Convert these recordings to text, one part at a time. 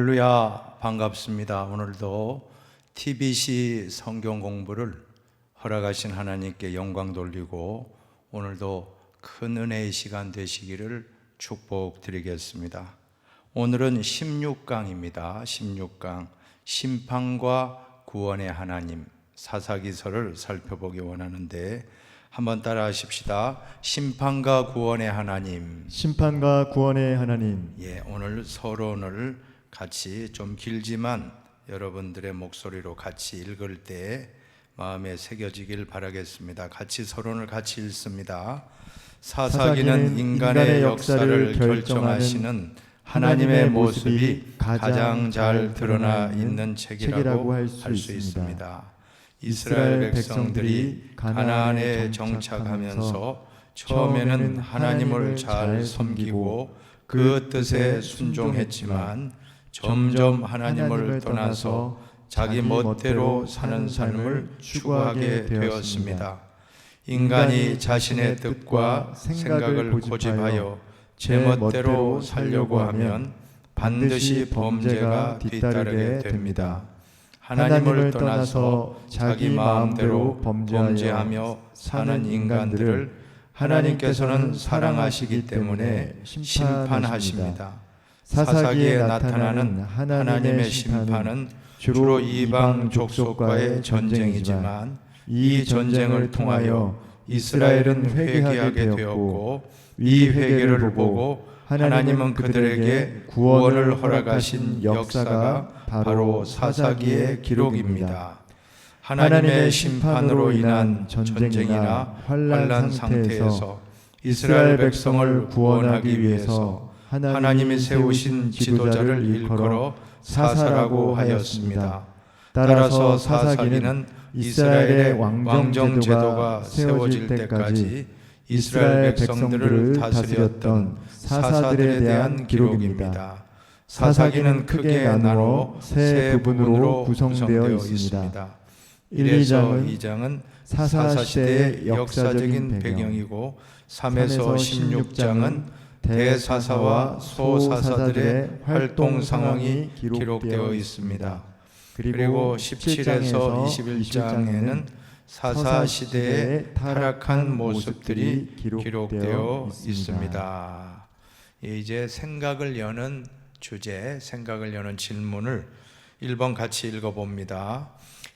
할렐루야, 반갑습니다. 오늘도 TBC 성경 공부를 허락하신 하나님께 영광 돌리고 오늘도 큰 은혜의 시간 되시기를 축복드리겠습니다. 오늘은 16강입니다. 16강 심판과 구원의 하나님 사사기서를 살펴보기 원하는데 한번 따라 하십시다. 심판과 구원의 하나님. 심판과 구원의 하나님. 오늘 서론을 같이 좀 길지만 여러분들의 목소리로 같이 읽을 때 마음에 새겨지길 바라겠습니다. 같이 서론을 같이 읽습니다. 사사기는 인간의 역사를 결정하시는 하나님의 모습이 가장 잘 드러나 있는 책이라고 할 수 있습니다. 이스라엘 백성들이 가나안에 정착하면서 처음에는 하나님을 잘 섬기고 그 뜻에 순종했지만 점점 하나님을 떠나서 자기 멋대로 사는 삶을 추구하게 되었습니다. 인간이 자신의 뜻과 생각을 고집하여 제 멋대로 살려고 하면 반드시 범죄가 뒤따르게 됩니다. 하나님을 떠나서 자기 마음대로 범죄하며 사는 인간들을 하나님께서는 사랑하시기 때문에 심판하십니다. 사사기에 나타나는 하나님의 심판은 주로 이방 족속과의 전쟁이지만 이 전쟁을 통하여 이스라엘은 회개하게 되었고 이 회개를 보고 하나님은 그들에게 구원을 허락하신 역사가 바로 사사기의 기록입니다. 하나님의 심판으로 인한 전쟁이나 환난 상태에서 이스라엘 백성을 구원하기 위해서 하나님이 세우신 지도자를 일컬어 사사라고 하였습니다. 따라서 사사기는 이스라엘의 왕정 제도가 세워질 때까지 이스라엘 백성들을 다스렸던 사사들에 대한 기록입니다. 사사기는 크게 나누어 세 부분으로 구성되어 있습니다. 1, 2장은 사사시대의 역사적인 배경이고 3에서 16장은 대사사와 소사사들의 활동 상황이 기록되어 있습니다. 그리고 17에서 21장에는 사사시대의 타락한 모습들이 기록되어 있습니다. 이제 생각을 여는 주제, 생각을 여는 질문을 1번 같이 읽어봅니다.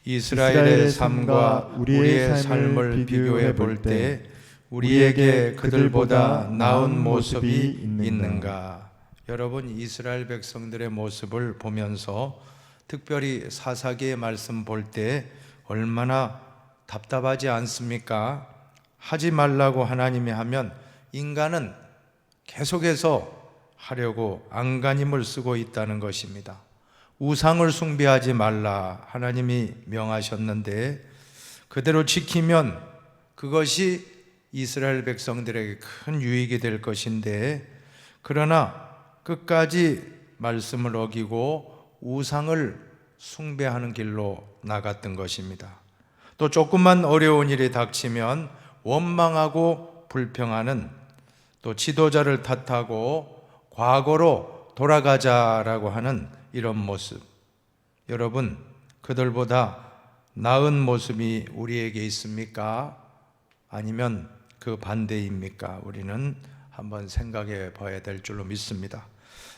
이스라엘의 삶과 우리의 삶을 비교해 볼 때 우리에게 그들보다 나은 모습이 있는가? 여러분, 이스라엘 백성들의 모습을 보면서 특별히 사사기의 말씀 볼 때 얼마나 답답하지 않습니까? 하지 말라고 하나님이 하면 인간은 계속해서 하려고 안간힘을 쓰고 있다는 것입니다. 우상을 숭배하지 말라 하나님이 명하셨는데 그대로 지키면 그것이 이스라엘 백성들에게 큰 유익이 될 것인데 그러나 끝까지 말씀을 어기고 우상을 숭배하는 길로 나갔던 것입니다. 또 조금만 어려운 일이 닥치면 원망하고 불평하는, 또 지도자를 탓하고 과거로 돌아가자라고 하는 이런 모습. 여러분, 그들보다 나은 모습이 우리에게 있습니까? 아니면 그 반대입니까? 우리는 한번 생각해 봐야 될 줄로 믿습니다.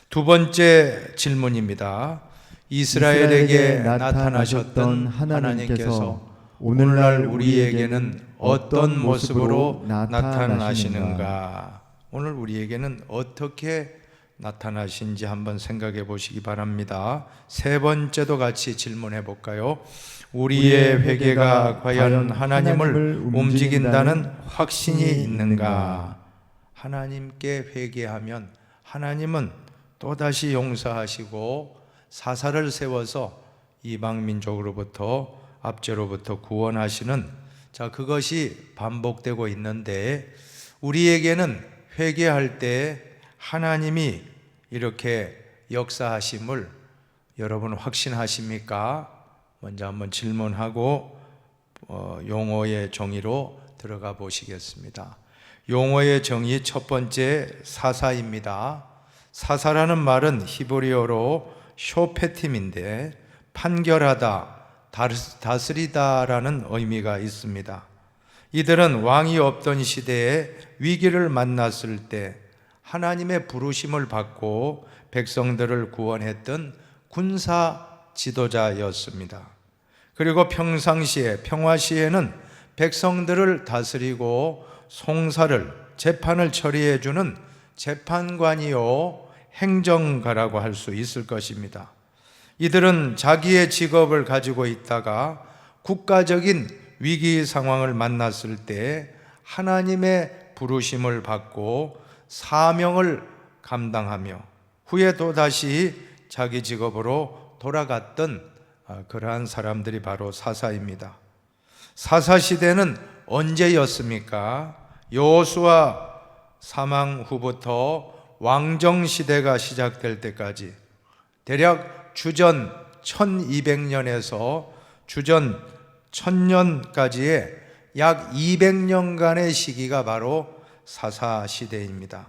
두 번째 질문입니다. 이스라엘에게 나타나셨던 하나님께서 오늘날 우리에게는 어떤 모습으로 나타나시는가? 오늘 우리에게는 어떻게 나타나신지 한번 생각해 보시기 바랍니다. 세 번째도 같이 질문해 볼까요? 우리의 회개가 과연 하나님을 움직인다는 확신이 있는가? 하나님께 회개하면 하나님은 또다시 용서하시고 사사를 세워서 이방 민족으로부터 압제로부터 구원하시는, 그것이 반복되고 있는데 우리에게는 회개할 때 하나님이 이렇게 역사하심을 여러분 확신하십니까? 먼저 한번 질문하고 용어의 정의로 들어가 보시겠습니다. 용어의 정의 첫 번째, 사사입니다. 사사라는 말은 히브리어로 쇼페팀인데 판결하다, 다스리다라는 의미가 있습니다. 이들은 왕이 없던 시대에 위기를 만났을 때 하나님의 부르심을 받고 백성들을 구원했던 군사 지도자였습니다. 그리고 평상시에 평화시에는 백성들을 다스리고 송사를 재판을 처리해 주는 재판관이요 행정가라고 할 수 있을 것입니다. 이들은 자기의 직업을 가지고 있다가 국가적인 위기 상황을 만났을 때 하나님의 부르심을 받고 사명을 감당하며 후에 또다시 자기 직업으로 돌아갔던 그러한 사람들이 바로 사사입니다. 사사시대는 언제였습니까? 여호수아 사망 후부터 왕정시대가 시작될 때까지 대략 주전 1200년에서 주전 1000년까지의 약 200년간의 시기가 바로 사사시대입니다.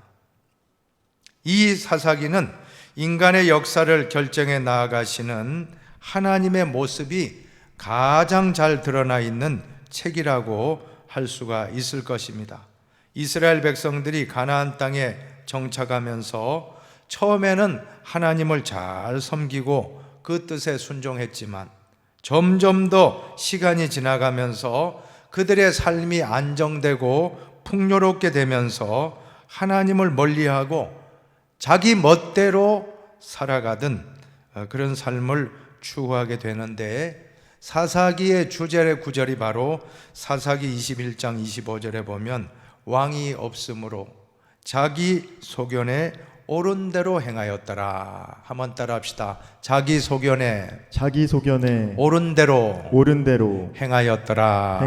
이 사사기는 인간의 역사를 결정해 나아가시는 하나님의 모습이 가장 잘 드러나 있는 책이라고 할 수가 있을 것입니다. 이스라엘 백성들이 가나안 땅에 정착하면서 처음에는 하나님을 잘 섬기고 그 뜻에 순종했지만 점점 더 시간이 지나가면서 그들의 삶이 안정되고 풍요롭게 되면서 하나님을 멀리하고 자기 멋대로 살아가던 그런 삶을 추구하게 되는데 사사기의 주제의 구절이 바로 사사기 21장 25절에 보면 왕이 없으므로 자기 소견에 옳은 대로 행하였더라. 한번 따라 합시다. 자기 소견에 옳은 대로 행하였더라.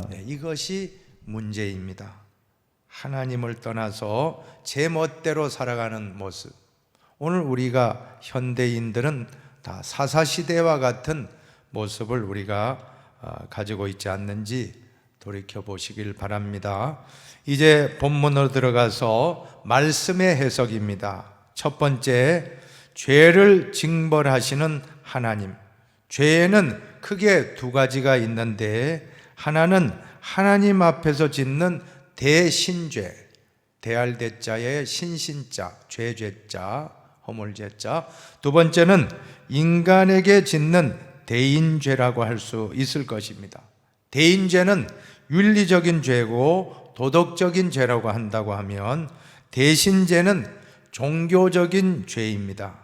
네, 이것이 문제입니다. 하나님을 떠나서 제 멋대로 살아가는 모습. 오늘 우리가 현대인들은 다 사사시대와 같은 모습을 우리가 가지고 있지 않는지 돌이켜 보시길 바랍니다. 이제 본문으로 들어가서 말씀의 해석입니다. 첫 번째, 죄를 징벌하시는 하나님. 죄에는 크게 두 가지가 있는데 하나는 하나님 앞에서 짓는 대신죄, 대할 대자에 신신자, 죄죄자, 허물죄자. 두 번째는 인간에게 짓는 대인죄라고 할 수 있을 것입니다. 대인죄는 윤리적인 죄고 도덕적인 죄라고 한다고 하면 대신죄는 종교적인 죄입니다.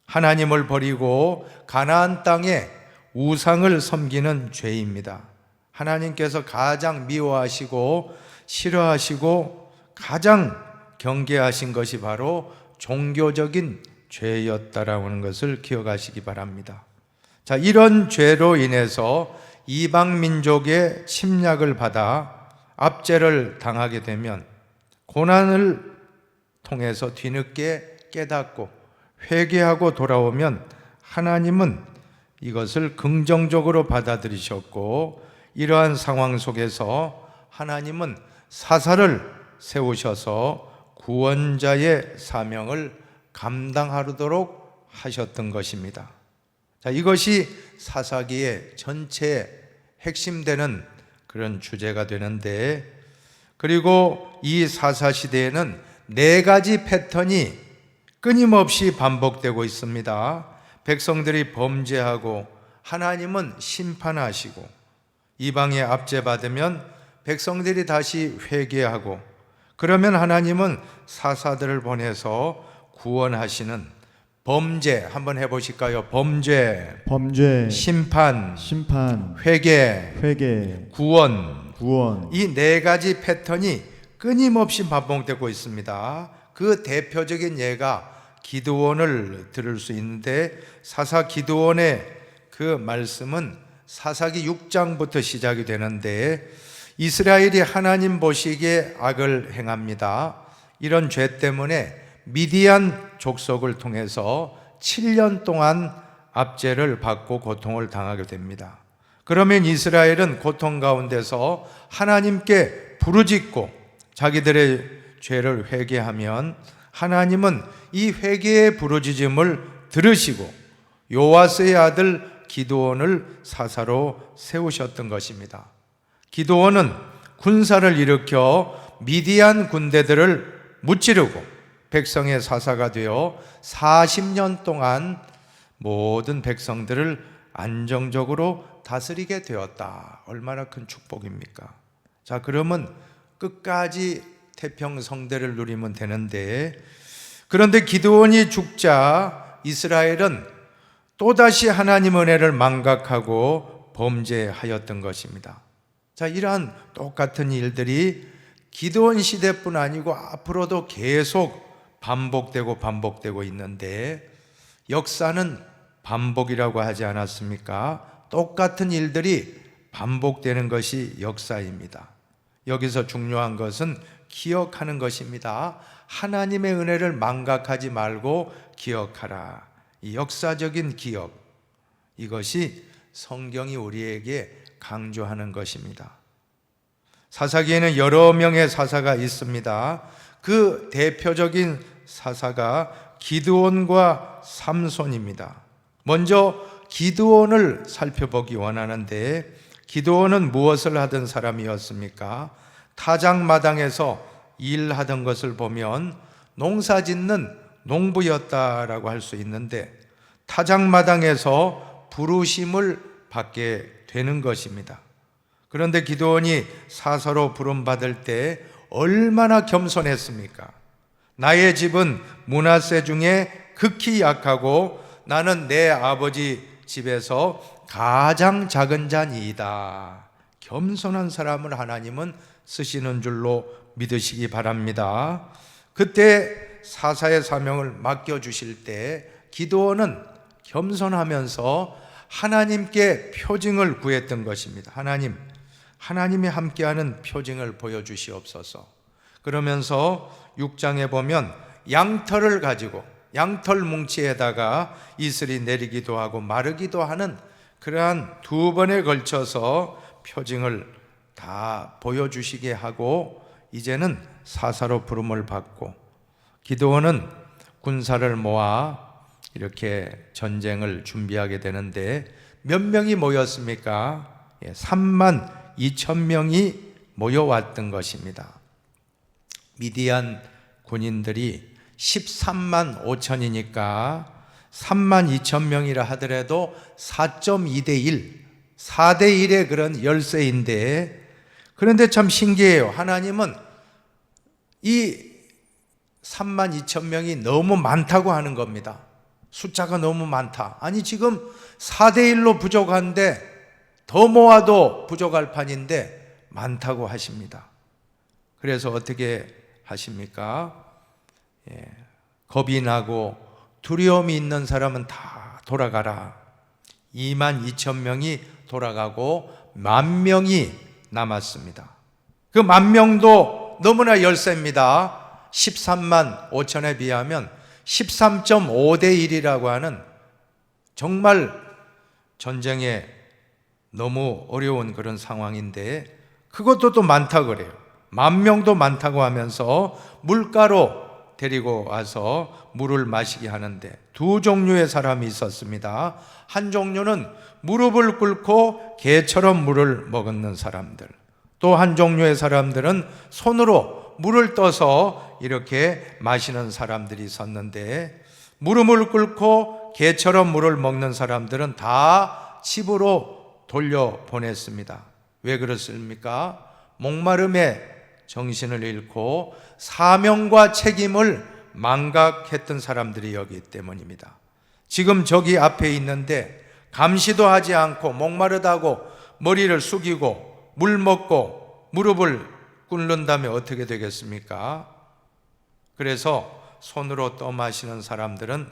하나님을 버리고 가나안 땅에 우상을 섬기는 죄입니다. 하나님께서 가장 미워하시고 싫어하시고 가장 경계하신 것이 바로 종교적인 죄였다라는 것을 기억하시기 바랍니다. 자, 이런 죄로 인해서 이방 민족의 침략을 받아 압제를 당하게 되면 고난을 통해서 뒤늦게 깨닫고 회개하고 돌아오면 하나님은 이것을 긍정적으로 받아들이셨고 이러한 상황 속에서 하나님은 사사를 세우셔서 구원자의 사명을 감당하도록 하셨던 것입니다. 자, 이것이 사사기의 전체 핵심되는 그런 주제가 되는데, 그리고 이 사사시대에는 네 가지 패턴이 끊임없이 반복되고 있습니다. 백성들이 범죄하고 하나님은 심판하시고, 이방에 압제받으면 백성들이 다시 회개하고, 그러면 하나님은 사사들을 보내서 구원하시는 범죄 한번 해보실까요? 범죄, 심판, 회개, 구원. 이 네 가지 패턴이 끊임없이 반복되고 있습니다. 그 대표적인 예가 기드온을 들을 수 있는데, 사사 기드온의 그 말씀은 사사기 6장부터 시작이 되는데, 이스라엘이 하나님 보시기에 악을 행합니다. 이런 죄 때문에 미디안 족속을 통해서 7년 동안 압제를 받고 고통을 당하게 됩니다. 그러면 이스라엘은 고통 가운데서 하나님께 부르짖고 자기들의 죄를 회개하면 하나님은 이 회개의 부르짖음을 들으시고 요아스의 아들 기드온을 사사로 세우셨던 것입니다. 기드온은 군사를 일으켜 미디안 군대들을 무찌르고 백성의 사사가 되어 40년 동안 모든 백성들을 안정적으로 다스리게 되었다. 얼마나 큰 축복입니까? 자, 그러면 끝까지 태평성대를 누리면 되는데, 그런데 기드온이 죽자 이스라엘은 또다시 하나님 은혜를 망각하고 범죄하였던 것입니다. 자, 이러한 똑같은 일들이 기드온 시대뿐 아니고 앞으로도 계속 반복되고 있는데, 역사는 반복이라고 하지 않았습니까? 똑같은 일들이 반복되는 것이 역사입니다. 여기서 중요한 것은 기억하는 것입니다. 하나님의 은혜를 망각하지 말고 기억하라. 이 역사적인 기억, 이것이 성경이 우리에게 강조하는 것입니다. 사사기에는 여러 명의 사사가 있습니다. 그 대표적인 사사가 기드온과 삼손입니다. 먼저 기드온을 살펴보기 원하는데, 기드온은 무엇을 하던 사람이었습니까? 타작마당에서 일하던 것을 보면 농사짓는 농부였다라고 할 수 있는데, 타작마당에서 부르심을 받게 되는 것입니다. 그런데 기드온이 사사로 부름받을 때 얼마나 겸손했습니까? 나의 집은 므낫세 중에 극히 약하고 나는 내 아버지 집에서 가장 작은 자니이다. 겸손한 사람을 하나님은 쓰시는 줄로 믿으시기 바랍니다. 그때 사사의 사명을 맡겨주실 때 기드온은 겸손하면서 하나님께 표징을 구했던 것입니다. 하나님이 함께하는 표징을 보여주시옵소서. 그러면서 6장에 보면 양털을 가지고 양털 뭉치에다가 이슬이 내리기도 하고 마르기도 하는 그러한 두 번에 걸쳐서 표징을 다 보여주시게 하고, 이제는 사사로 부름을 받고 기드온은 군사를 모아 이렇게 전쟁을 준비하게 되는데, 몇 명이 모였습니까? 3만 2천 명이 모여왔던 것입니다. 미디안 군인들이 13만 5천이니까 3만 2천 명이라 하더라도 4.2대 1, 4대 1의 그런 열세인데, 그런데 참 신기해요. 하나님은 이 3만 2천 명이 너무 많다고 하는 겁니다. 숫자가 너무 많다. 아니, 지금 4대 1로 부족한데, 더 모아도 부족할 판인데 많다고 하십니다. 그래서 어떻게 하십니까? 겁이 나고 두려움이 있는 사람은 다 돌아가라. 2만 2천 명이 돌아가고 1,000명이 남았습니다. 그 10,000명도 너무나 열세입니다. 13만 5천에 비하면 13.5대 1이라고 하는 정말 전쟁에 너무 어려운 그런 상황인데, 그것도 또 많다 그래요. 10,000명도 많다고 하면서 물가로 데리고 와서 물을 마시게 하는데, 두 종류의 사람이 있었습니다. 한 종류는 무릎을 꿇고 개처럼 물을 먹는 사람들, 또 한 종류의 사람들은 손으로 물을 떠서 이렇게 마시는 사람들이 있었는데, 무릎을 꿇고 개처럼 물을 먹는 사람들은 다 집으로 돌려보냈습니다. 왜 그렇습니까? 목마름에 정신을 잃고 사명과 책임을 망각했던 사람들이었기 때문입니다. 지금 저기 앞에 있는데 감시도 하지 않고 목마르다고 머리를 숙이고 물 먹고 무릎을 꿇는다면 어떻게 되겠습니까? 그래서 손으로 떠마시는 사람들은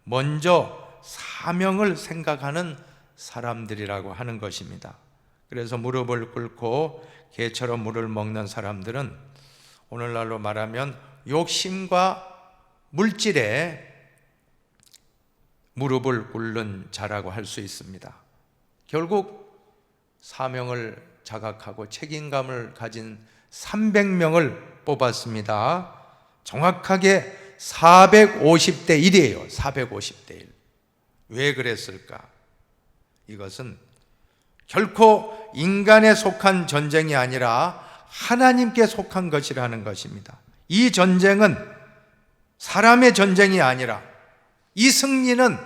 먼저 사명을 생각하는 사람들이라고 하는 것입니다. 그래서 무릎을 꿇고 개처럼 물을 먹는 사람들은 오늘날로 말하면 욕심과 물질에 무릎을 꿇는 자라고 할 수 있습니다. 결국 사명을 자각하고 책임감을 가진 300명을 뽑았습니다. 정확하게 450대 1이에요. 450대 1. 왜 그랬을까? 이것은 결코 인간에 속한 전쟁이 아니라 하나님께 속한 것이라는 것입니다. 이 전쟁은 사람의 전쟁이 아니라, 이 승리는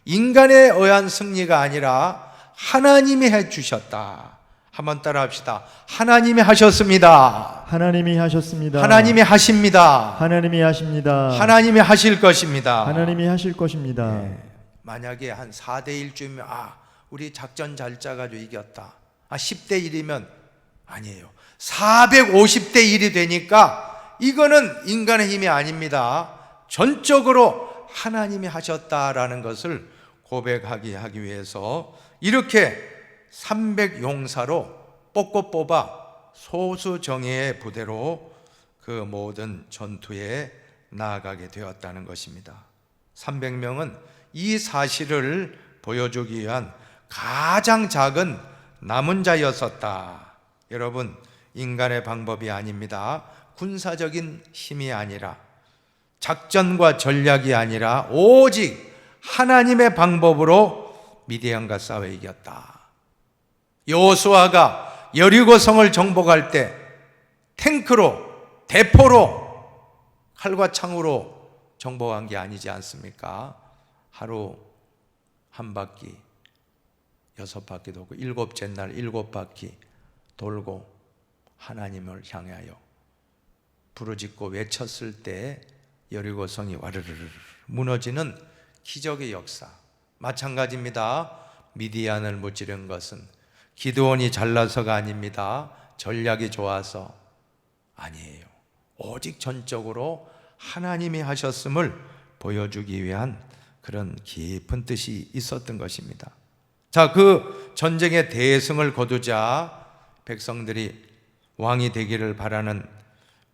인간에 의한 승리가 아니라 하나님이 해주셨다. 한번 따라 합시다. 하나님이 하셨습니다. 하나님이 하셨습니다. 하나님이 하십니다. 하나님이 하십니다. 하나님이 하실 것입니다. 하나님이 하실 것입니다. 만약에 한 4대 1쯤이면 우리 작전 잘 짜가지고 이겼다. 10대 1이면 아니에요. 450대 1이 되니까 이거는 인간의 힘이 아닙니다. 전적으로 하나님이 하셨다라는 것을 고백하기 위해서 이렇게 300용사로 뽑아 소수정예의 부대로 그 모든 전투에 나아가게 되었다는 것입니다. 300명은 이 사실을 보여주기 위한 가장 작은 남은 자였었다. 여러분, 인간의 방법이 아닙니다. 군사적인 힘이 아니라, 작전과 전략이 아니라 오직 하나님의 방법으로 미디안과 싸워 이겼다. 여호수아가 여리고성을 정복할 때 탱크로, 대포로, 칼과 창으로 정복한 게 아니지 않습니까? 하루 한 바퀴, 6바퀴 돌고 7째 날 7바퀴 돌고 하나님을 향하여 부르짖고 외쳤을 때 여리고성이 와르르르 무너지는 기적의 역사. 마찬가지입니다. 미디안을 무찌른 것은 기드온이 잘나서가 아닙니다. 전략이 좋아서 아니에요. 오직 전적으로 하나님이 하셨음을 보여주기 위한 그런 깊은 뜻이 있었던 것입니다. 자, 그 전쟁의 대승을 거두자 백성들이 왕이 되기를 바라는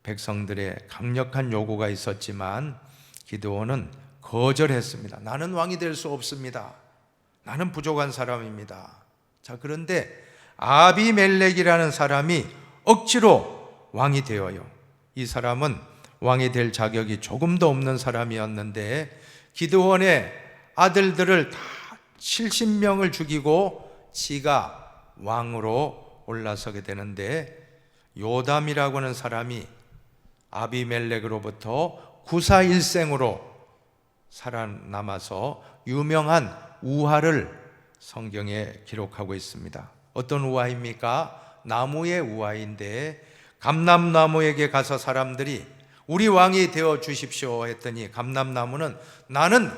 백성들의 강력한 요구가 있었지만 기드온은 거절했습니다. 나는 왕이 될 수 없습니다. 나는 부족한 사람입니다. 자, 그런데 아비멜렉이라는 사람이 억지로 왕이 되어요. 이 사람은 왕이 될 자격이 조금도 없는 사람이었는데 기드온의 아들들을 다 70명을 죽이고 지가 왕으로 올라서게 되는데, 요담이라고 하는 사람이 아비멜렉으로부터 구사일생으로 살아남아서 유명한 우화를 성경에 기록하고 있습니다. 어떤 우화입니까? 나무의 우화인데, 감람나무에게 가서 사람들이 우리 왕이 되어 주십시오 했더니, 감람나무는 나는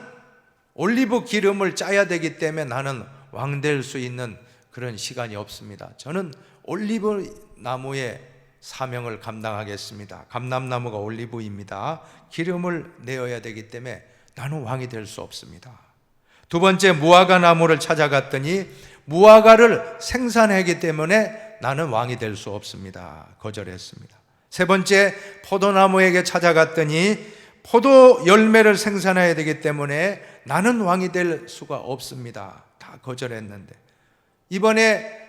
올리브 기름을 짜야 되기 때문에 나는 왕 될 수 있는 그런 시간이 없습니다. 저는 올리브 나무의 사명을 감당하겠습니다. 감람나무가 올리브입니다. 기름을 내어야 되기 때문에 나는 왕이 될 수 없습니다. 두 번째, 무화과 나무를 찾아갔더니 무화과를 생산하기 때문에 나는 왕이 될 수 없습니다. 거절했습니다. 세 번째, 포도나무에게 찾아갔더니 포도 열매를 생산해야 되기 때문에 나는 왕이 될 수가 없습니다. 다 거절했는데, 이번에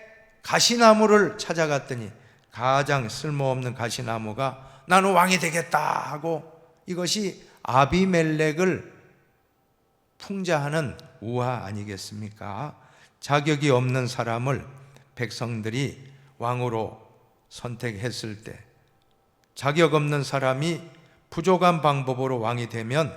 가시나무를 찾아갔더니 가장 쓸모없는 가시나무가 나는 왕이 되겠다 하고, 이것이 아비멜렉을 풍자하는 우화 아니겠습니까? 자격이 없는 사람을 백성들이 왕으로 선택했을 때, 자격 없는 사람이 부족한 방법으로 왕이 되면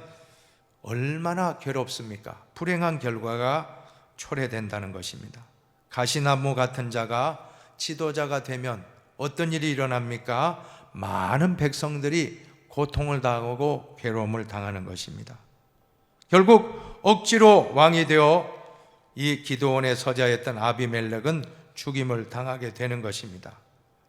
얼마나 괴롭습니까? 불행한 결과가 초래된다는 것입니다. 가시나무 같은 자가 지도자가 되면 어떤 일이 일어납니까? 많은 백성들이 고통을 당하고 괴로움을 당하는 것입니다. 결국 억지로 왕이 되어 이 기드온의 서자였던 아비멜렉은 죽임을 당하게 되는 것입니다.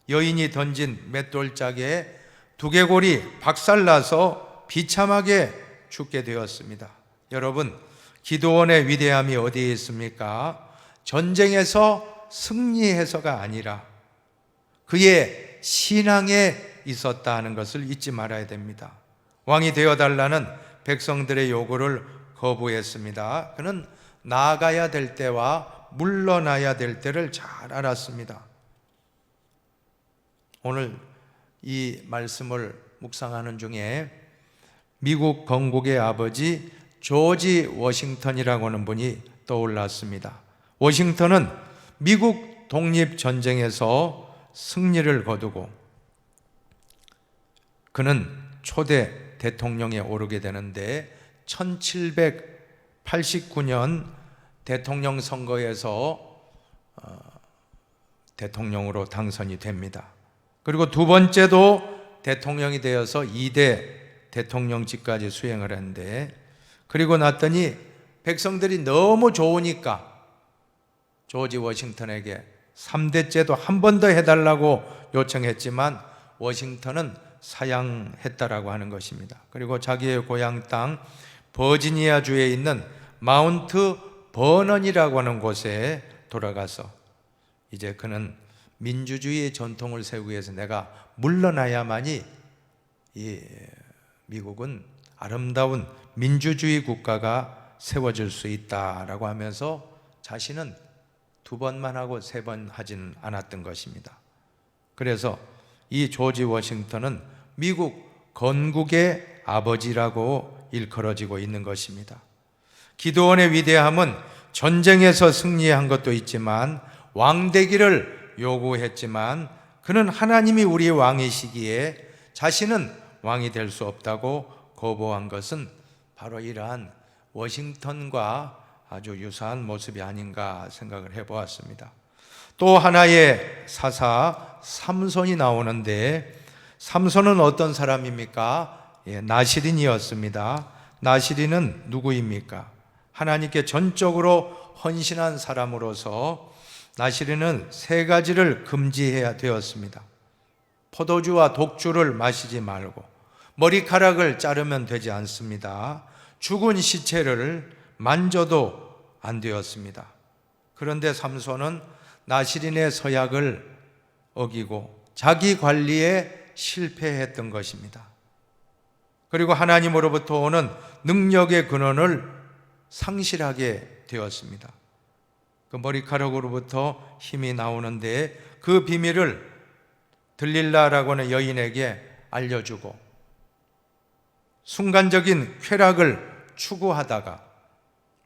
여인이 던진 맷돌짝에 두개골이 박살나서 비참하게 죽게 되었습니다. 여러분, 기드온의 위대함이 어디에 있습니까? 전쟁에서 승리해서가 아니라 그의 신앙에 있었다 하는 것을 잊지 말아야 됩니다. 왕이 되어달라는 백성들의 요구를 거부했습니다. 그는 나아가야 될 때와 물러나야 될 때를 잘 알았습니다. 오늘 이 말씀을 묵상하는 중에 미국 건국의 아버지 조지 워싱턴이라고 하는 분이 떠올랐습니다. 워싱턴은 미국 독립전쟁에서 승리를 거두고 그는 초대 대통령에 오르게 되는데 1789년 대통령 선거에서 대통령으로 당선이 됩니다. 그리고 두 번째도 대통령이 되어서 2대 대통령직까지 수행을 했는데, 그리고 났더니 백성들이 너무 좋으니까 조지 워싱턴에게 3대째도 한 번 더 해달라고 요청했지만 워싱턴은 사양했다라고 하는 것입니다. 그리고 자기의 고향 땅 버지니아주에 있는 마운트 버넌이라고 하는 곳에 돌아가서 이제 그는 민주주의의 전통을 세우기 위해서 내가 물러나야만이 이 미국은 아름다운 민주주의 국가가 세워질 수 있다라고 하면서 자신은 2번만 하고 3번 하지는 않았던 것입니다. 그래서 이 조지 워싱턴은 미국 건국의 아버지라고 일컬어지고 있는 것입니다. 기도원의 위대함은 전쟁에서 승리한 것도 있지만 왕되기를 요구했지만 그는 하나님이 우리의 왕이시기에 자신은 왕이 될 수 없다고 거부한 것은 바로 이러한 워싱턴과 아주 유사한 모습이 아닌가 생각을 해보았습니다. 또 하나의 사사 삼손이 나오는데, 삼손은 어떤 사람입니까? 나시린이었습니다. 나시린은 누구입니까? 하나님께 전적으로 헌신한 사람으로서 나시린은 3가지를 금지해야 되었습니다. 포도주와 독주를 마시지 말고, 머리카락을 자르면 되지 않습니다. 죽은 시체를 만져도 안 되었습니다. 그런데 삼손은 나시린의 서약을 어기고 자기 관리에 실패했던 것입니다. 그리고 하나님으로부터 오는 능력의 근원을 상실하게 되었습니다. 그 머리카락으로부터 힘이 나오는데 그 비밀을 들릴라라고 하는 여인에게 알려주고 순간적인 쾌락을 추구하다가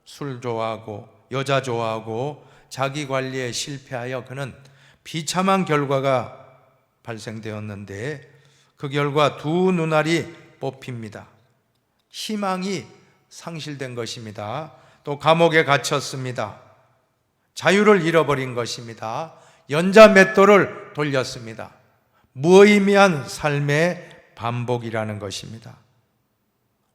술 좋아하고 여자 좋아하고 자기 관리에 실패하여 그는 비참한 결과가 발생되었는데, 그 결과 2 눈알이 뽑힙니다. 희망이 상실된 것입니다. 또 감옥에 갇혔습니다. 자유를 잃어버린 것입니다. 연자맷돌을 돌렸습니다. 무의미한 삶의 반복이라는 것입니다.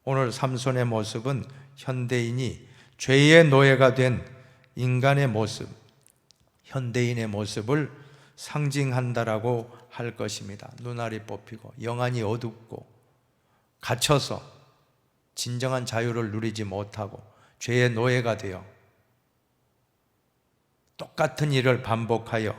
오늘 삼손의 모습은 현대인이 죄의 노예가 된 인간의 모습, 현대인의 모습을 상징한다라고 할 것입니다. 눈알이 뽑히고 영안이 어둡고 갇혀서 진정한 자유를 누리지 못하고 죄의 노예가 되어 똑같은 일을 반복하여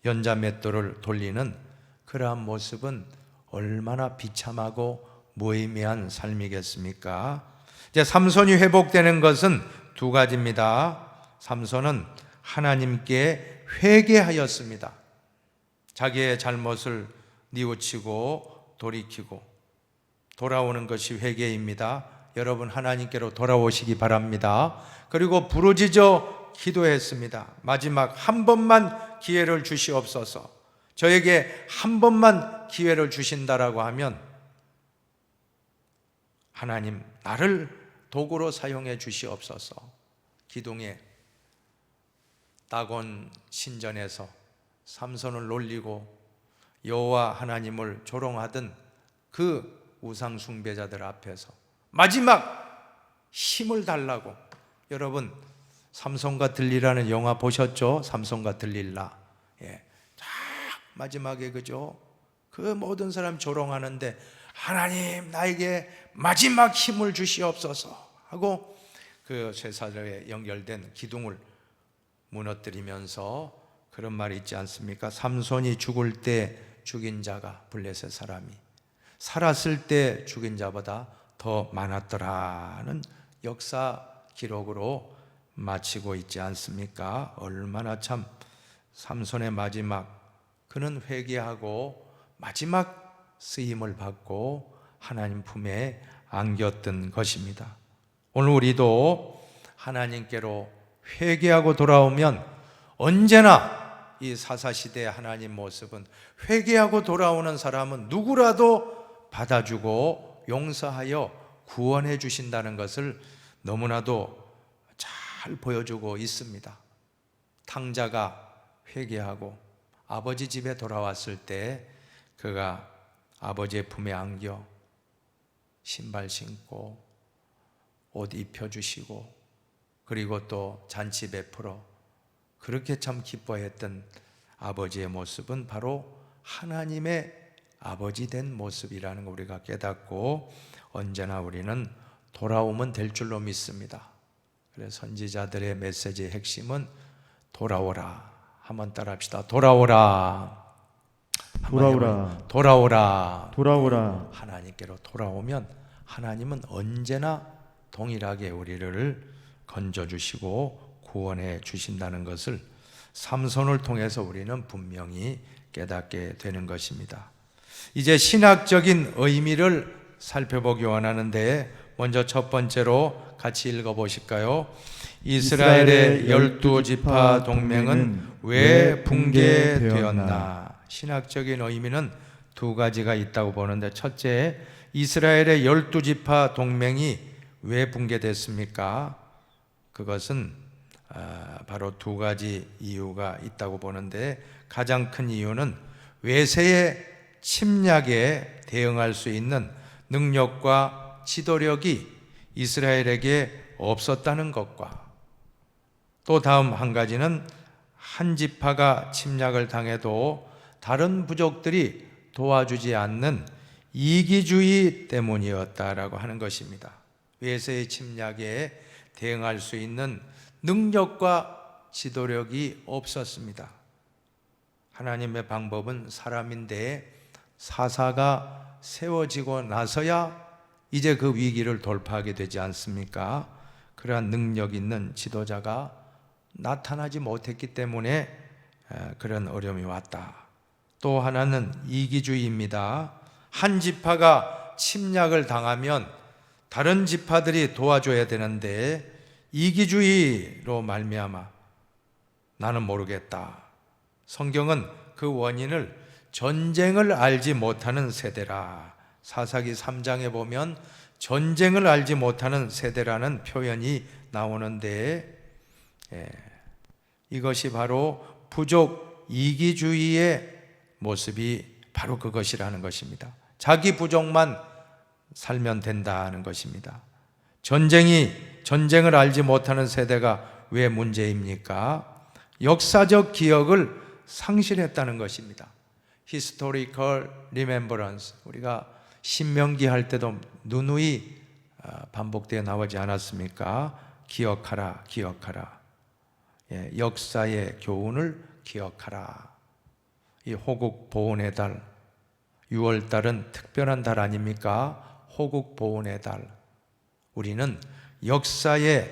연자맷돌을 돌리는 그러한 모습은 얼마나 비참하고 무의미한 삶이겠습니까? 이제 삼손이 회복되는 것은 2가지입니다. 삼손은 하나님께 회개하였습니다. 자기의 잘못을 뉘우치고 돌이키고 돌아오는 것이 회개입니다. 여러분 하나님께로 돌아오시기 바랍니다. 그리고 부르짖어 기도했습니다. 마지막 한 번만 기회를 주시옵소서. 저에게 한 번만 기회를 주신다라고 하면 하나님 나를 도구로 사용해 주시옵소서. 기둥에 다곤 신전에서 삼손을 놀리고 여호와 하나님을 조롱하던 그 우상 숭배자들 앞에서 마지막 힘을 달라고, 여러분 삼손과 들릴라는 영화 보셨죠? 삼손과 들릴라. 딱 마지막에 그죠? 그 모든 사람 조롱하는데 하나님 나에게 마지막 힘을 주시옵소서 하고 그 쇠사슬에 연결된 기둥을 무너뜨리면서 그런 말이 있지 않습니까? 삼손이 죽을 때 죽인 자가 블레셋 사람이 살았을 때 죽인 자보다 더 많았더라는 역사 기록으로 마치고 있지 않습니까? 얼마나 참 삼손의 마지막, 그는 회개하고 마지막 쓰임을 받고 하나님 품에 안겼던 것입니다. 오늘 우리도 하나님께로 회개하고 돌아오면 언제나 이 사사시대의 하나님 모습은 회개하고 돌아오는 사람은 누구라도 받아주고 용서하여 구원해 주신다는 것을 너무나도 잘 보여주고 있습니다. 탕자가 회개하고 아버지 집에 돌아왔을 때 그가 아버지의 품에 안겨 신발 신고 옷 입혀주시고 그리고 또 잔치 베풀어 그렇게 참 기뻐했던 아버지의 모습은 바로 하나님의 아버지 된 모습이라는 걸 우리가 깨닫고 언제나 우리는 돌아오면 될 줄로 믿습니다. 그래서 선지자들의 메시지의 핵심은 돌아오라. 한번 따라합시다. 돌아오라. 돌아오라. 돌아오라. 돌아오라. 하나님께로 돌아오면 하나님은 언제나 동일하게 우리를 건져주시고 구원해 주신다는 것을 삼손을 통해서 우리는 분명히 깨닫게 되는 것입니다. 이제 신학적인 의미를 살펴보기 원하는데 먼저 첫 번째로 같이 읽어보실까요? 이스라엘의 12지파 동맹은 왜 붕괴되었나? 신학적인 의미는 두 가지가 있다고 보는데 첫째, 이스라엘의 12지파 동맹이 왜 붕괴됐습니까? 그것은 바로 두 가지 이유가 있다고 보는데 가장 큰 이유는 외세의 침략에 대응할 수 있는 능력과 지도력이 이스라엘에게 없었다는 것과 또 다음 한 가지는 한 지파가 침략을 당해도 다른 부족들이 도와주지 않는 이기주의 때문이었다라고 하는 것입니다. 외세의 침략에 대응할 수 있는 능력과 지도력이 없었습니다. 하나님의 방법은 사람인데 사사가 세워지고 나서야 이제 그 위기를 돌파하게 되지 않습니까? 그러한 능력 있는 지도자가 나타나지 못했기 때문에 그런 어려움이 왔다. 또 하나는 이기주의입니다. 한 지파가 침략을 당하면 다른 지파들이 도와줘야 되는데 이기주의로 말미암아 나는 모르겠다. 성경은 그 원인을 전쟁을 알지 못하는 세대라. 사사기 3장에 보면 전쟁을 알지 못하는 세대라는 표현이 나오는데 이것이 바로 부족 이기주의의 모습이 바로 그것이라는 것입니다. 자기 부족만 살면 된다는 것입니다. 전쟁을 알지 못하는 세대가 왜 문제입니까? 역사적 기억을 상실했다는 것입니다. Historical remembrance. 우리가 신명기 할 때도 누누이 반복되어 나오지 않았습니까? 기억하라, 기억하라. 역사의 교훈을 기억하라. 이 호국 보훈의 달, 6월달은 특별한 달 아닙니까? 호국 보훈의 달. 우리는 역사의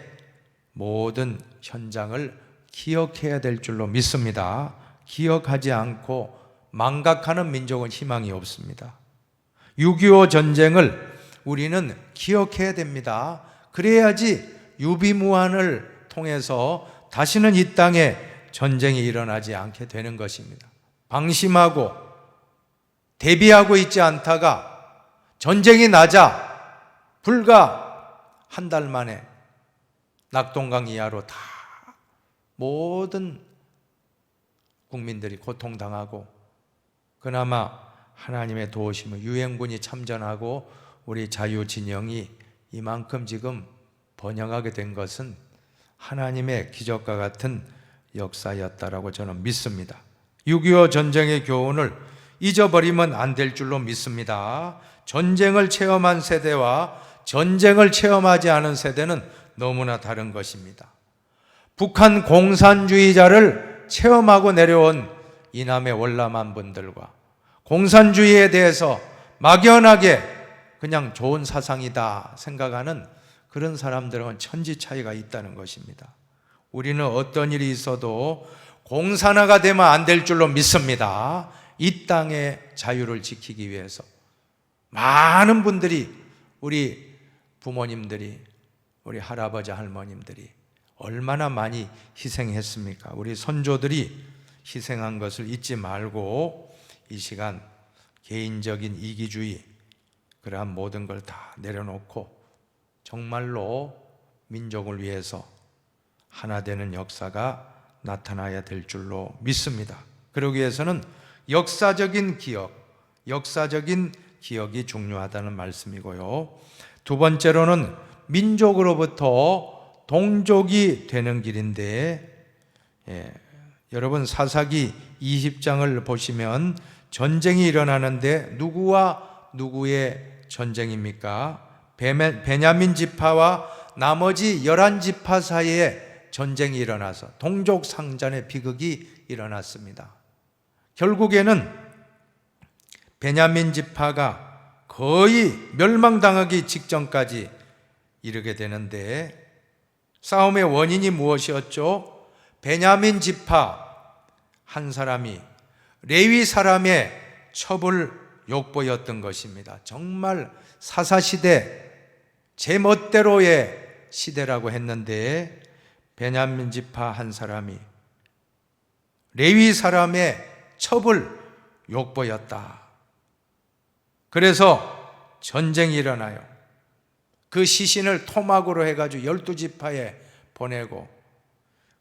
모든 현장을 기억해야 될 줄로 믿습니다. 기억하지 않고 망각하는 민족은 희망이 없습니다. 6.25 전쟁을 우리는 기억해야 됩니다. 그래야지 유비무환을 통해서 다시는 이 땅에 전쟁이 일어나지 않게 되는 것입니다. 방심하고 대비하고 있지 않다가 전쟁이 나자 불과 한 달 만에 낙동강 이하로 다 모든 국민들이 고통당하고 그나마 하나님의 도우심을 유엔군이 참전하고 우리 자유진영이 이만큼 지금 번영하게 된 것은 하나님의 기적과 같은 역사였다라고 저는 믿습니다. 6.25 전쟁의 교훈을 잊어버리면 안 될 줄로 믿습니다. 전쟁을 체험한 세대와 전쟁을 체험하지 않은 세대는 너무나 다른 것입니다. 북한 공산주의자를 체험하고 내려온 이남의 월남한 분들과 공산주의에 대해서 막연하게 그냥 좋은 사상이다 생각하는 그런 사람들은 천지 차이가 있다는 것입니다. 우리는 어떤 일이 있어도 공산화가 되면 안 될 줄로 믿습니다. 이 땅의 자유를 지키기 위해서 많은 분들이 우리 부모님들이, 우리 할아버지 할머님들이 얼마나 많이 희생했습니까? 우리 선조들이 희생한 것을 잊지 말고 이 시간 개인적인 이기주의, 그러한 모든 걸 다 내려놓고 정말로 민족을 위해서 하나 되는 역사가 나타나야 될 줄로 믿습니다. 그러기 위해서는 역사적인 기억이 중요하다는 말씀이고요. 두 번째로는 민족으로부터 동족이 되는 길인데, 여러분 사사기 20장을 보시면 전쟁이 일어나는데 누구와 누구의 전쟁입니까? 베냐민 지파와 나머지 11지파 사이에 전쟁이 일어나서 동족 상잔의 비극이 일어났습니다. 결국에는 베냐민 지파가 거의 멸망당하기 직전까지 이르게 되는데, 싸움의 원인이 무엇이었죠? 베냐민 지파 한 사람이 레위 사람의 첩을 욕보였던 것입니다. 정말 사사시대 제멋대로의 시대라고 했는데, 베냐민 지파 한 사람이 레위 사람의 첩을 욕보였다. 그래서 전쟁이 일어나요. 그 시신을 토막으로 해가지고 12지파에 보내고,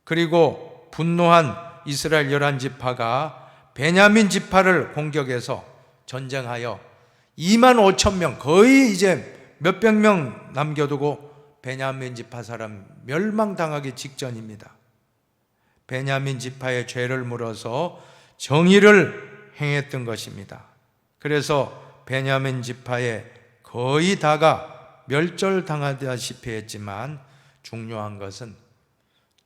그리고 분노한 이스라엘 11지파가 베냐민 지파를 공격해서 전쟁하여 2만 5천 명, 거의 이제 몇백 명 남겨두고 베냐민 지파 사람 멸망당하기 직전입니다. 베냐민 지파의 죄를 물어서 정의를 행했던 것입니다. 그래서 베냐민 지파의 거의 다가 멸절당하다시피 했지만, 중요한 것은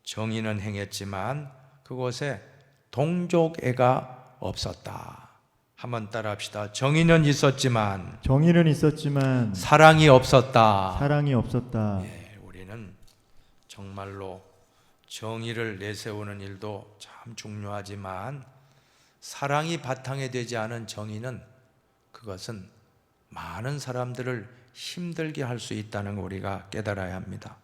정의는 행했지만 그곳에 동족애가 없었다. 한번 따라합시다. 정의는 있었지만 사랑이 없었다. 우리는 정말로 정의를 내세우는 일도 참 중요하지만, 사랑이 바탕이 되지 않은 정의는, 그것은 많은 사람들을 힘들게 할 수 있다는 걸 우리가 깨달아야 합니다.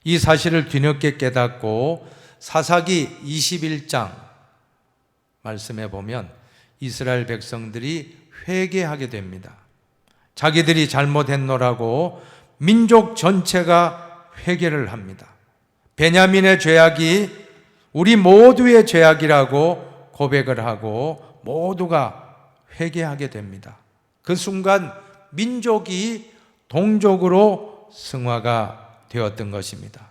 이 사실을 뒤늦게 깨닫고 사사기 21장 말씀해 보면 이스라엘 백성들이 회개하게 됩니다. 자기들이 잘못했노라고 민족 전체가 회개를 합니다. 베냐민의 죄악이 우리 모두의 죄악이라고 고백을 하고 모두가 회개하게 됩니다. 그 순간 민족이 동족으로 승화가 되었던 것입니다.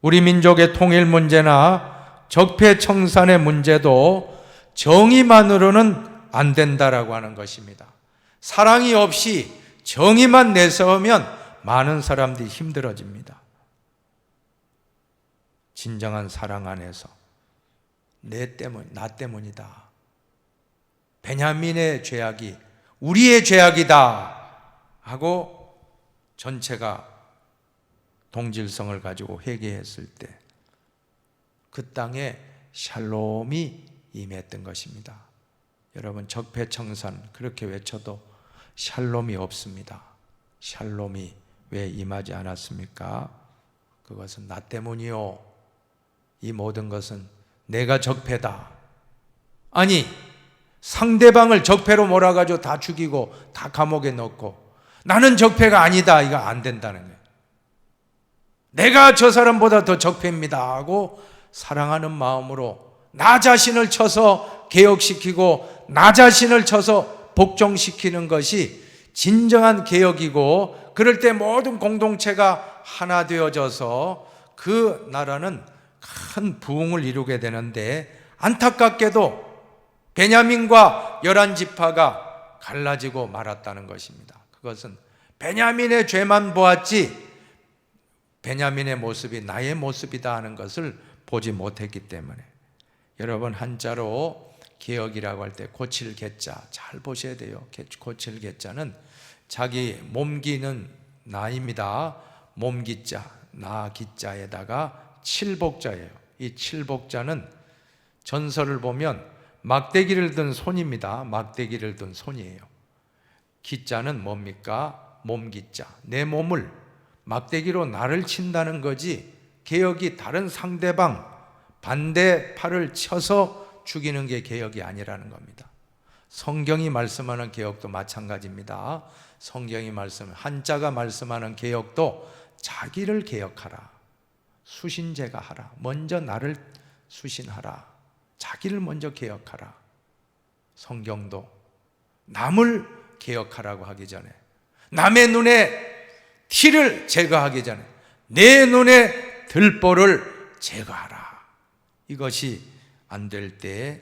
우리 민족의 통일 문제나 적폐청산의 문제도 정의만으로는 안 된다라고 하는 것입니다. 사랑이 없이 정의만 내세우면 많은 사람들이 힘들어집니다. 진정한 사랑 안에서 나 때문이다. 베냐민의 죄악이 우리의 죄악이다 하고 전체가 동질성을 가지고 회개했을 때 그 땅에 샬롬이 임했던 것입니다. 여러분, 적폐청산 그렇게 외쳐도 샬롬이 없습니다. 샬롬이 왜 임하지 않았습니까? 그것은 나 때문이요. 이 모든 것은 내가 적폐다. 아니, 상대방을 적폐로 몰아가지고 다 죽이고 다 감옥에 넣고 나는 적폐가 아니다. 이거 안 된다는 거예요. 내가 저 사람보다 더 적폐입니다 하고 사랑하는 마음으로 나 자신을 쳐서 개혁시키고 나 자신을 쳐서 복종시키는 것이 진정한 개혁이고, 그럴 때 모든 공동체가 하나 되어져서 그 나라는 큰 부흥을 이루게 되는데, 안타깝게도 베냐민과 11지파가 갈라지고 말았다는 것입니다. 그것은 베냐민의 죄만 보았지 베냐민의 모습이 나의 모습이다 하는 것을 보지 못했기 때문에, 여러분 한자로 개혁이라고 할 때 고칠 개자 잘 보셔야 돼요. 고칠 개자는 자기 몸기는 나입니다. 몸기자, 나 기자에다가 칠복자예요. 이 칠복자는 전설을 보면 막대기를 든 손입니다. 막대기를 든 손이에요. 기자는 뭡니까? 몸기자, 내 몸을 막대기로 나를 친다는 거지, 개혁이 다른 상대방 반대 팔을 쳐서 죽이는 게 개혁이 아니라는 겁니다. 성경이 말씀하는 개혁도 마찬가지입니다. 성경이 한자가 말씀하는 개혁도 자기를 개혁하라, 수신제가 하라, 먼저 나를 수신하라, 자기를 먼저 개혁하라. 성경도 남을 개혁하라고 하기 전에, 남의 눈에 티를 제거하기 전에 내 눈에 들보를 제거하라. 이것이 안 될 때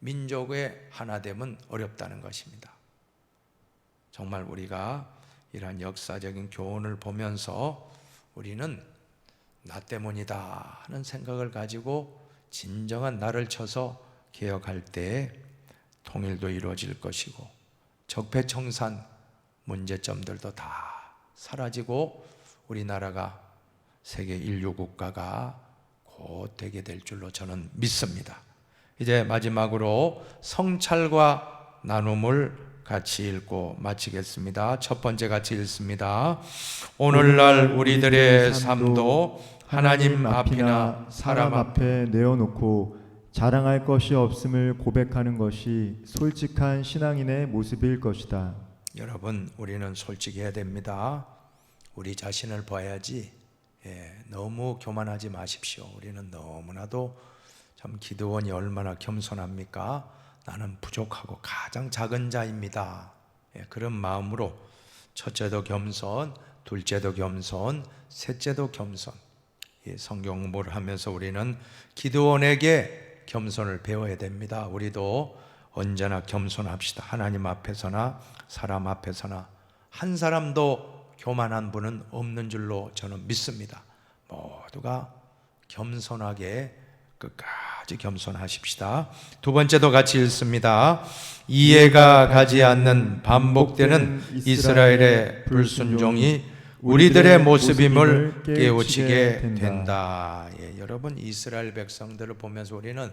민족의 하나됨은 어렵다는 것입니다. 정말 우리가 이러한 역사적인 교훈을 보면서 우리는 나 때문이다 하는 생각을 가지고 진정한 나를 쳐서 개혁할 때 통일도 이루어질 것이고, 적폐청산 문제점들도 다 사라지고 우리나라가 세계 인류 국가가 곧 되게 될 줄로 저는 믿습니다. 이제 마지막으로 성찰과 나눔을 같이 읽고 마치겠습니다. 첫 번째 같이 읽습니다. 오늘날 우리들의 삶도 하나님 앞이나 사람 앞에 내어놓고 자랑할 것이 없음을 고백하는 것이 솔직한 신앙인의 모습일 것이다. 여러분, 우리는 솔직해야 됩니다. 우리 자신을 봐야지. 너무 교만하지 마십시오. 우리는 너무나도 참 기드온이 얼마나 겸손합니까? 나는 부족하고 가장 작은 자입니다. 그런 마음으로 첫째도 겸손, 둘째도 겸손, 셋째도 겸손. 성경 공부를 하면서 우리는 기드온에게 겸손을 배워야 됩니다. 우리도 언제나 겸손합시다. 하나님 앞에서나 사람 앞에서나 한 사람도 교만한 분은 없는 줄로 저는 믿습니다. 모두가 겸손하게 끝까지 겸손하십시다. 두 번째도 같이 읽습니다. 이해가 가지 않는 반복되는 이스라엘의 불순종이 우리들의 모습임을 깨우치게 된다. 여러분, 이스라엘 백성들을 보면서 우리는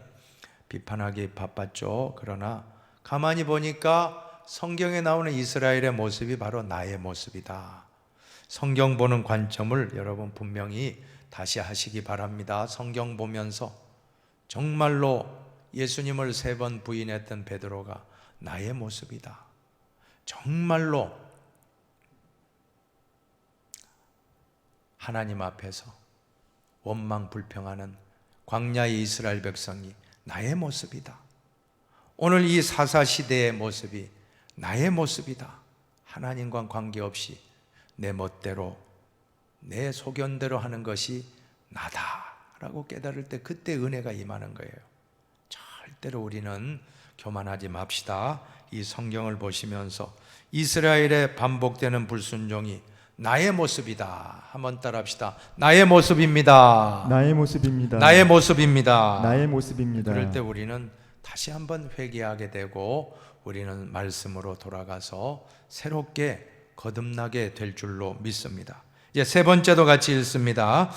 비판하기 바빴죠. 그러나 가만히 보니까 성경에 나오는 이스라엘의 모습이 바로 나의 모습이다. 성경 보는 관점을 여러분 분명히 다시 하시기 바랍니다. 성경 보면서 정말로 예수님을 3번 부인했던 베드로가 나의 모습이다. 정말로 하나님 앞에서 원망 불평하는 광야의 이스라엘 백성이 나의 모습이다. 오늘 이 사사시대의 모습이 나의 모습이다. 하나님과 관계없이 내 멋대로 내 소견대로 하는 것이 나다라고 깨달을 때 그때 은혜가 임하는 거예요. 절대로 우리는 교만하지 맙시다. 이 성경을 보시면서 이스라엘의 반복되는 불순종이 나의 모습이다. 한번 따라합시다. 나의 모습입니다. 나의 모습입니다. 나의 모습입니다. 나의 모습입니다. 그럴 때 우리는 다시 한번 회개하게 되고 우리는 말씀으로 돌아가서 새롭게 거듭나게 될 줄로 믿습니다. 이제 세 번째도 같이 읽습니다.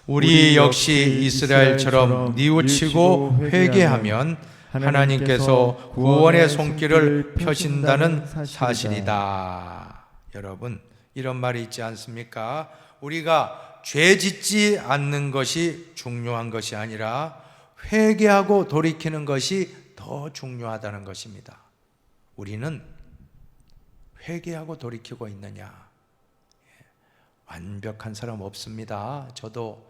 우리 역시 이스라엘처럼 뉘우치고 회개하면 하나님께서 구원의 손길을 펴신다는 사실이다. 여러분, 이런 말이 있지 않습니까? 우리가 죄 짓지 않는 것이 중요한 것이 아니라 회개하고 돌이키는 것이 더 중요하다는 것입니다. 우리는 회개하고 돌이키고 있느냐? 완벽한 사람 없습니다. 저도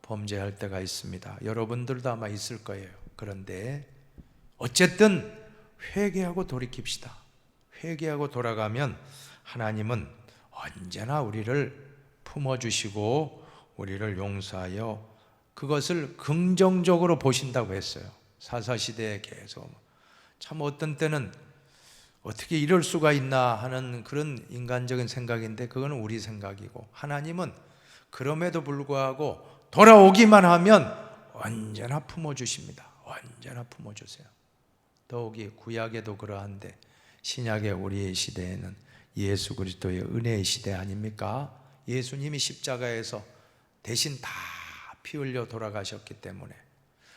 범죄할 때가 있습니다. 여러분들도 아마 있을 거예요. 그런데 어쨌든 회개하고 돌이킵시다. 회개하고 돌아가면 하나님은 언제나 우리를 품어주시고 우리를 용서하여 그것을 긍정적으로 보신다고 했어요. 사사시대에 계속 참 어떤 때는 어떻게 이럴 수가 있나 하는 그런 인간적인 생각인데 그거는 우리 생각이고, 하나님은 그럼에도 불구하고 돌아오기만 하면 언제나 품어주십니다. 언제나 품어주세요. 더욱이 구약에도 그러한데 신약의 우리의 시대에는 예수 그리스도의 은혜의 시대 아닙니까? 예수님이 십자가에서 대신 다 피 흘려 돌아가셨기 때문에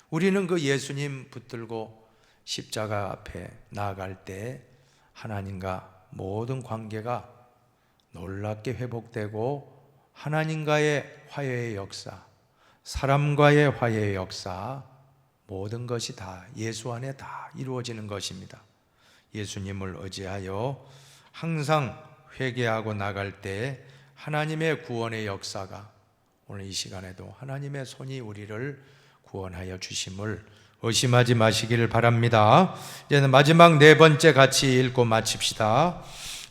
우리는 그 예수님 붙들고 십자가 앞에 나아갈 때 하나님과 모든 관계가 놀랍게 회복되고 하나님과의 화해의 역사, 사람과의 화해의 역사, 모든 것이 다 예수 안에 다 이루어지는 것입니다. 예수님을 의지하여 항상 회개하고 나갈 때 하나님의 구원의 역사가 오늘 이 시간에도 하나님의 손이 우리를 구원하여 주심을 의심하지 마시기를 바랍니다. 이제는 마지막 네 번째 같이 읽고 마칩시다.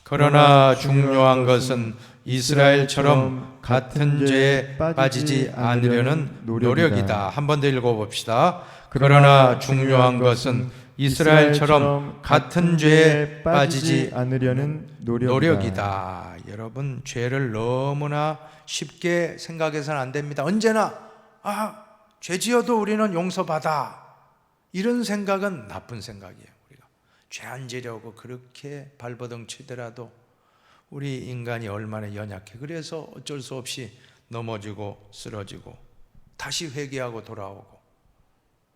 그러나 중요한 것은 이스라엘처럼 같은 죄에 빠지지 않으려는 노력이다. 한 번 더 읽어봅시다. 그러나 중요한 것은 이스라엘처럼 같은 죄에 빠지지 않으려는 노력이다. 여러분, 죄를 너무나 쉽게 생각해서는 안 됩니다. 언제나 죄 지어도 우리는 용서받아, 이런 생각은 나쁜 생각이에요. 우리가 죄 안 지려고 그렇게 발버둥 치더라도 우리 인간이 얼마나 연약해. 그래서 어쩔 수 없이 넘어지고 쓰러지고 다시 회개하고 돌아오고,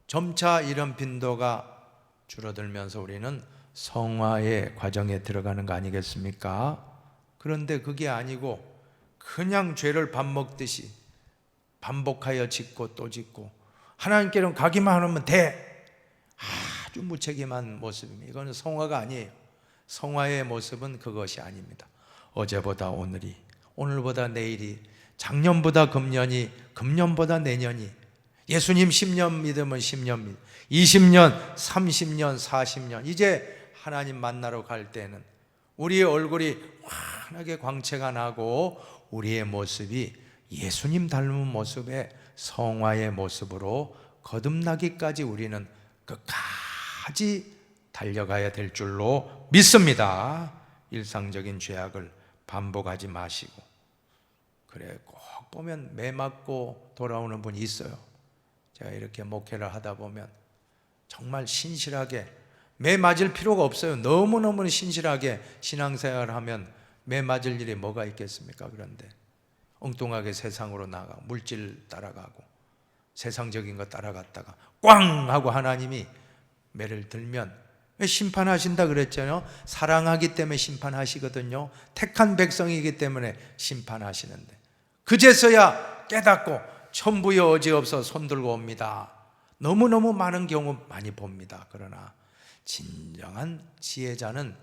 점차 이런 빈도가 줄어들면서 우리는 성화의 과정에 들어가는 거 아니겠습니까? 그런데 그게 아니고 그냥 죄를 밥 먹듯이 반복하여 짓고 또 짓고, 하나님께는 가기만 하면 돼, 아주 무책임한 모습입니다. 이거는 성화가 아니에요. 성화의 모습은 그것이 아닙니다. 어제보다 오늘이, 오늘보다 내일이, 작년보다 금년이, 금년보다 내년이, 예수님 10년 믿으면 10년 믿, 20년, 30년, 40년, 이제 하나님 만나러 갈 때는 우리의 얼굴이 환하게 광채가 나고 우리의 모습이 예수님 닮은 모습의 성화의 모습으로 거듭나기까지 우리는 끝까지 달려가야 될 줄로 믿습니다. 일상적인 죄악을 반복하지 마시고. 그래, 꼭 보면 매 맞고 돌아오는 분이 있어요. 제가 이렇게 목회를 하다 보면 정말 신실하게, 매 맞을 필요가 없어요. 너무너무 신실하게 신앙생활을 하면 매 맞을 일이 뭐가 있겠습니까? 그런데 엉뚱하게 세상으로 나가 물질 따라가고 세상적인 거 따라갔다가 꽝 하고 하나님이 매를 들면, 왜 심판하신다 그랬잖아요. 사랑하기 때문에 심판하시거든요. 택한 백성이기 때문에 심판하시는데, 그제서야 깨닫고 천부의 어지 없어 손들고 옵니다. 너무너무 많은 경우 많이 봅니다. 그러나 진정한 지혜자는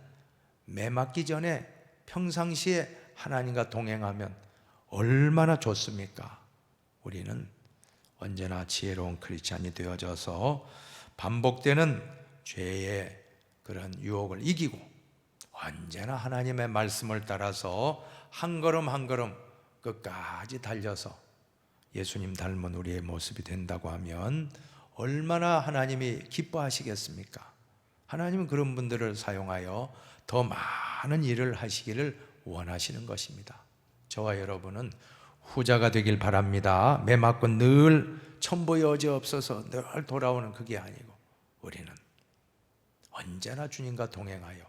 매 맞기 전에 평상시에 하나님과 동행하면 얼마나 좋습니까? 우리는 언제나 지혜로운 크리스찬이 되어져서 반복되는 죄의 그런 유혹을 이기고 언제나 하나님의 말씀을 따라서 한 걸음 한 걸음 끝까지 달려서 예수님 닮은 우리의 모습이 된다고 하면 얼마나 하나님이 기뻐하시겠습니까? 하나님은 그런 분들을 사용하여 더 많은 일을 하시기를 원하시는 것입니다. 저와 여러분은 후자가 되길 바랍니다. 매 맞고 늘 천보의 어지 없어서 늘 돌아오는 그게 아니고, 우리는 언제나 주님과 동행하여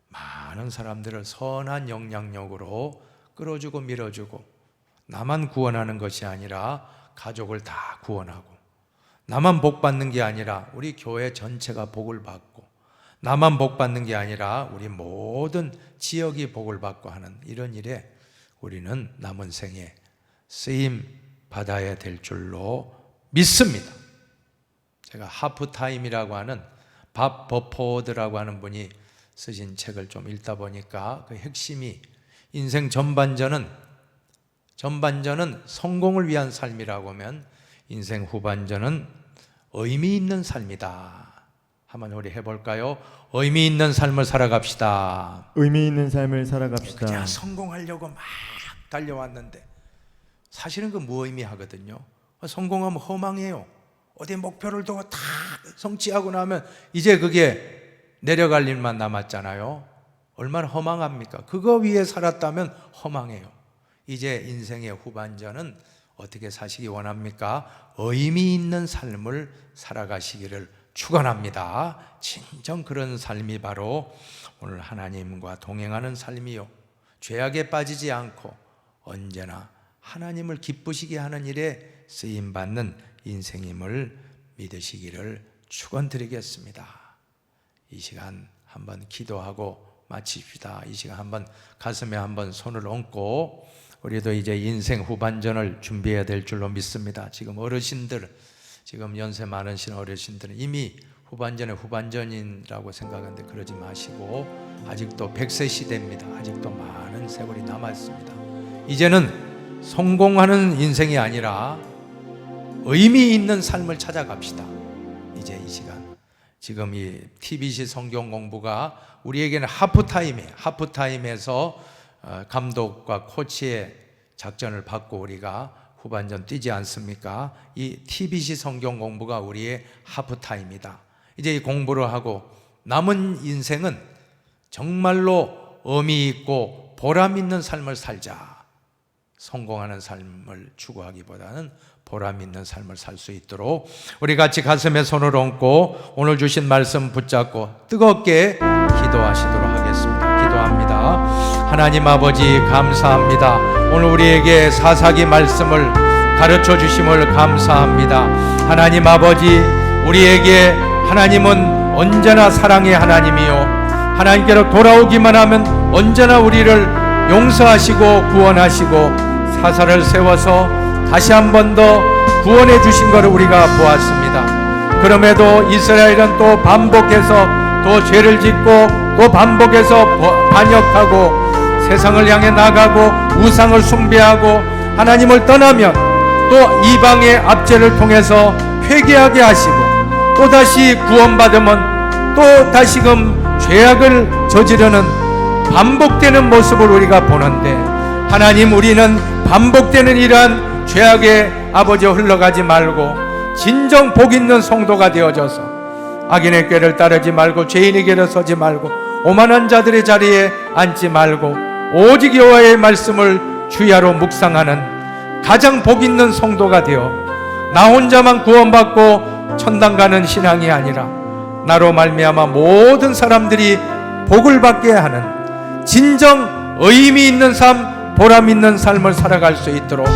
많은 사람들을 선한 영향력으로 끌어주고 밀어주고, 나만 구원하는 것이 아니라 가족을 다 구원하고, 나만 복 받는 게 아니라 우리 교회 전체가 복을 받고, 나만 복 받는 게 아니라 우리 모든 지역이 복을 받고 하는 이런 일에 우리는 남은 생에 쓰임 받아야 될 줄로 믿습니다. 제가 하프타임이라고 하는 밥 버포드라고 하는 분이 쓰신 책을 좀 읽다 보니까 그 핵심이, 인생 전반전은 성공을 위한 삶이라고 하면 인생 후반전은 의미 있는 삶이다. 한번 우리 해볼까요? 의미 있는 삶을 살아갑시다. 의미 있는 삶을 살아갑시다. 그냥 성공하려고 막 달려왔는데 사실은 그 무의미하거든요. 성공하면 허망해요. 어디 목표를 두고 다 성취하고 나면 이제 그게 내려갈 일만 남았잖아요. 얼마나 허망합니까? 그거 위에 살았다면 허망해요. 이제 인생의 후반전은 어떻게 사시기 원합니까? 의미 있는 삶을 살아가시기를 축원합니다. 진정 그런 삶이 바로 오늘 하나님과 동행하는 삶이요, 죄악에 빠지지 않고 언제나 하나님을 기쁘시게 하는 일에 쓰임받는 인생임을 믿으시기를 축원드리겠습니다. 이 시간 한번 기도하고 마칩시다. 이 시간 한번 가슴에 한번 손을 얹고 우리도 이제 인생 후반전을 준비해야 될 줄로 믿습니다. 지금 어르신들, 지금 연세 많으신 어르신들은 이미 후반전의 후반전이라고 생각하는데 그러지 마시고 아직도 100세 시대입니다. 아직도 많은 세월이 남았습니다. 이제는 성공하는 인생이 아니라 의미 있는 삶을 찾아갑시다. 이제 이 시간, 지금 이 TBC 성경 공부가 우리에게는 하프타임이에요. 하프타임에서 감독과 코치의 작전을 받고 우리가 후반전 뛰지 않습니까? 이 TBC 성경 공부가 우리의 하프타임이다. 이제 이 공부를 하고 남은 인생은 정말로 의미 있고 보람 있는 삶을 살자. 성공하는 삶을 추구하기보다는 보람 있는 삶을 살 수 있도록 우리 같이 가슴에 손을 얹고 오늘 주신 말씀 붙잡고 뜨겁게 기도하시도록 하겠습니다. 기도합니다. 하나님 아버지 감사합니다. 오늘 우리에게 사사기 말씀을 가르쳐 주심을 감사합니다. 하나님 아버지, 우리에게 하나님은 언제나 사랑의 하나님이요 하나님께로 돌아오기만 하면 언제나 우리를 용서하시고 구원하시고 사사를 세워서 다시 한 번 더 구원해 주신 것을 우리가 보았습니다. 그럼에도 이스라엘은 또 반복해서 또 죄를 짓고 또 반복해서 반역하고 세상을 향해 나가고 우상을 숭배하고 하나님을 떠나면 또 이방의 압제를 통해서 회개하게 하시고 또다시 구원받으면 또 다시금 죄악을 저지르는 반복되는 모습을 우리가 보는데 하나님, 우리는 반복되는 이러한 죄악의 아버지에 흘러가지 말고 진정 복 있는 성도가 되어져서 악인의 꾀를 따르지 말고 죄인의 길에 서지 말고 오만한 자들의 자리에 앉지 말고 오직 여호와의 말씀을 주야로 묵상하는 가장 복 있는 성도가 되어 나 혼자만 구원받고 천당 가는 신앙이 아니라 나로 말미암아 모든 사람들이 복을 받게 하는 진정 의미 있는 삶, 보람 있는 삶을 살아갈 수 있도록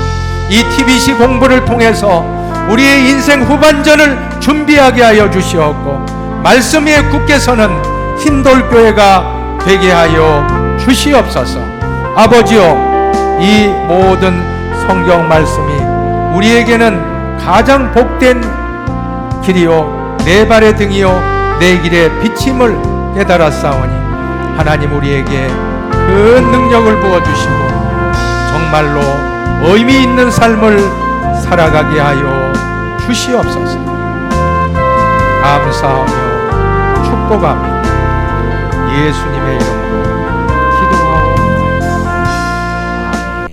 이 TBC 공부를 통해서 우리의 인생 후반전을 준비하게 하여 주시옵고 말씀 위에 굳게 서는 흰돌교회가 되게 하여 주시옵소서. 아버지여, 이 모든 성경 말씀이 우리에게는 가장 복된 길이요 내 발의 등이요 내 길의 비침을 깨달았사오니 하나님, 우리에게 큰 능력을 부어주시고 정말로 의미 있는 삶을 살아가게 하여 주시옵소서. 감사하며 축복하며 예수님의 이름으로 기도하옵나이다. 아멘.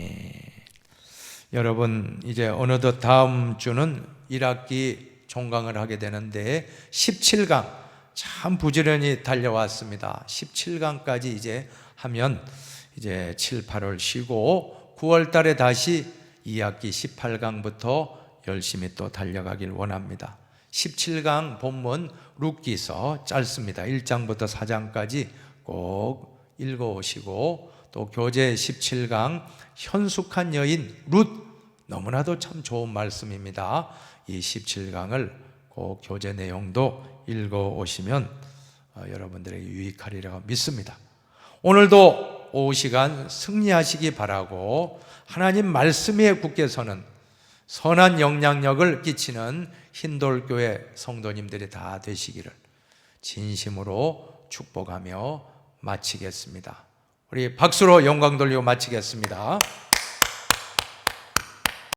여러분, 이제 어느덧 다음 주는 1학기 종강을 하게 되는데 17강 참 부지런히 달려왔습니다. 17강까지 이제 하면 이제 7, 8월 쉬고 9월 달에 다시 2학기 18강부터 열심히 또 달려가길 원합니다. 17강 본문 룻기서 짧습니다. 1장부터 4장까지 꼭 읽어오시고 또 교재 17강 현숙한 여인 룻, 너무나도 참 좋은 말씀입니다. 이 17강을 꼭 교재 내용도 읽어오시면 여러분들에게 유익하리라고 믿습니다. 오늘도 오후 시간 승리하시기 바라고 하나님 말씀 위에 굳게 서는 선한 영향력을 끼치는 흰돌교회 성도님들이 다 되시기를 진심으로 축복하며 마치겠습니다. 우리 박수로 영광 돌리고 마치겠습니다.